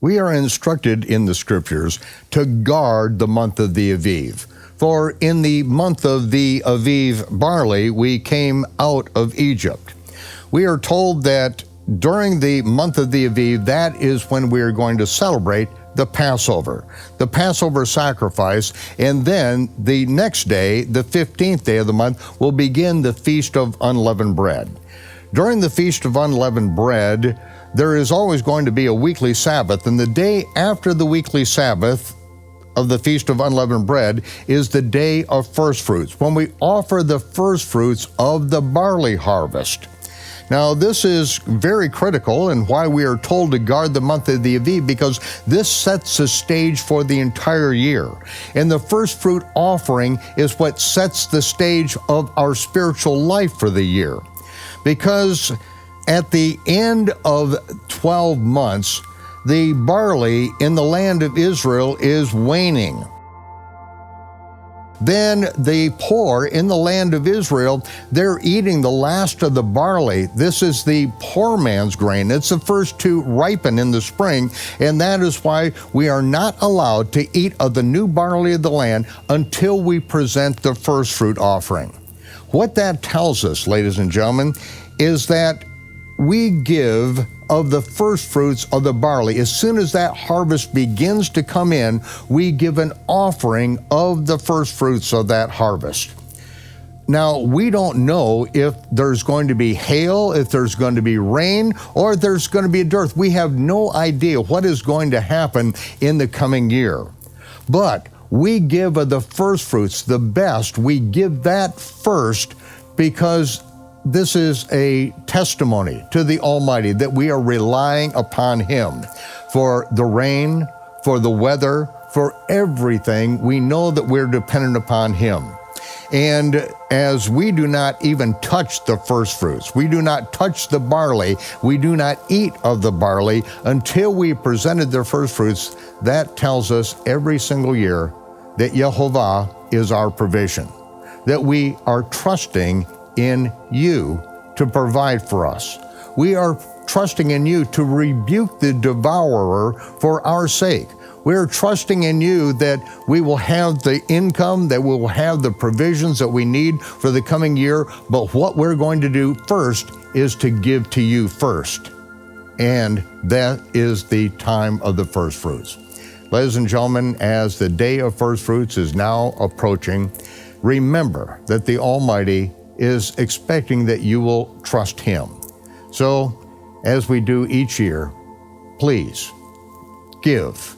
We are instructed in the scriptures to guard the month of the Aviv. For in the month of the Aviv barley, we came out of Egypt. We are told that during the month of the Aviv, that is when we are going to celebrate the Passover sacrifice, and then the next day, the 15th day of the month, will begin the Feast of Unleavened Bread. During the Feast of Unleavened Bread, there is always going to be a weekly Sabbath, and the day after the weekly Sabbath of the Feast of Unleavened Bread is the day of first fruits, when we offer the first fruits of the barley harvest. Now, this is very critical and why we are told to guard the month of the Aviv, because this sets the stage for the entire year. And the first fruit offering is what sets the stage of our spiritual life for the year. Because at the end of 12 months, the barley in the land of Israel is waning. Then the poor in the land of Israel, they're eating the last of the barley. This is the poor man's grain. It's the first to ripen in the spring, and that is why we are not allowed to eat of the new barley of the land until we present the first fruit offering. What that tells us, ladies and gentlemen, is that we give of the first fruits of the barley. As soon as that harvest begins to come in, we give an offering of the first fruits of that harvest. Now, we don't know if there's going to be hail, if there's going to be rain, or if there's going to be a dearth. We have no idea what is going to happen in the coming year. But we give of the first fruits, the best. We give that first because this is a testimony to the Almighty that we are relying upon Him for the rain, for the weather, for everything. We know that we're dependent upon Him. And as we do not even touch the first fruits, we do not touch the barley, we do not eat of the barley until we presented the first fruits, that tells us every single year that Yehovah is our provision, that we are trusting in you to provide for us. We are trusting in you to rebuke the devourer for our sake. We are trusting in you that we will have the income, that we will have the provisions that we need for the coming year. But what we're going to do first is to give to you first. And that is the time of the first fruits. Ladies and gentlemen, as the day of first fruits is now approaching, remember that the Almighty is expecting that you will trust Him. So, as we do each year, please give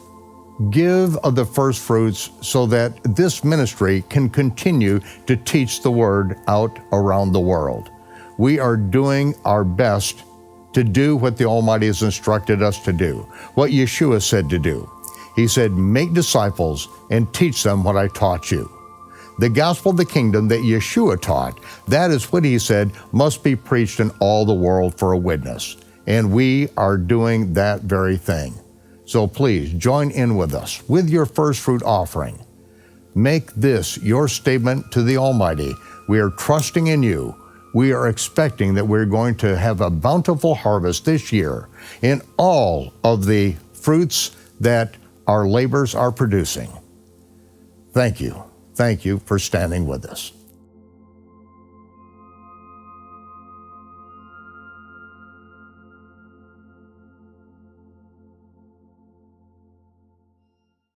of the first fruits so that this ministry can continue to teach the word out around the world. We are doing our best to do what the Almighty has instructed us to do, what Yeshua said to do. He said, make disciples and teach them what I taught you. The gospel of the kingdom that Yeshua taught, that is what He said must be preached in all the world for a witness. And we are doing that very thing. So please join in with us with your first fruit offering. Make this your statement to the Almighty. We are trusting in you. We are expecting that we're going to have a bountiful harvest this year in all of the fruits that our labors are producing. Thank you. Thank you for standing with us.